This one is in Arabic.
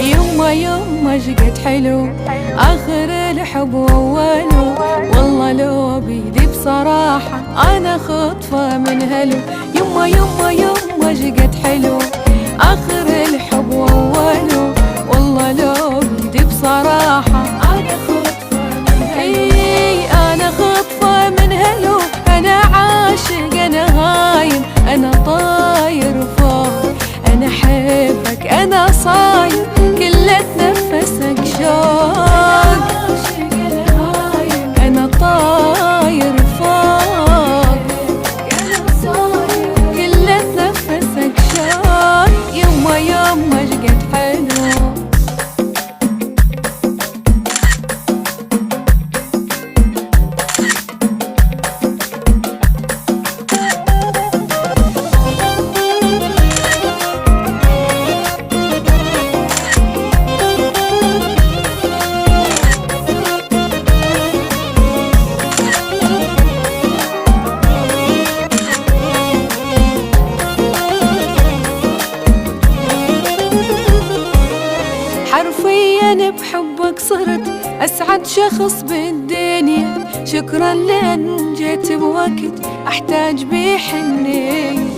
يما شقد حلو آخر الحب وأوله، والله لو بيدي بصراحة أنا خطفة من هلو. يما شقد حلو آخر الحب وأوله، والله لو بيدي بصراحة أنا خطفة من هلو. أنا خطفة من هلو، أنا عاشق أنا هايم، أنا طاير فوق، أنا حبك أنا صاير، كل نفسك شوق، أنا طاير فوق، كل نفسك شوق. يما شقد حلو. حرفيا بحبك صرت أسعد شخص بالدنيا، شكرا لأن جيت بوقت أحتاج بيه حنية.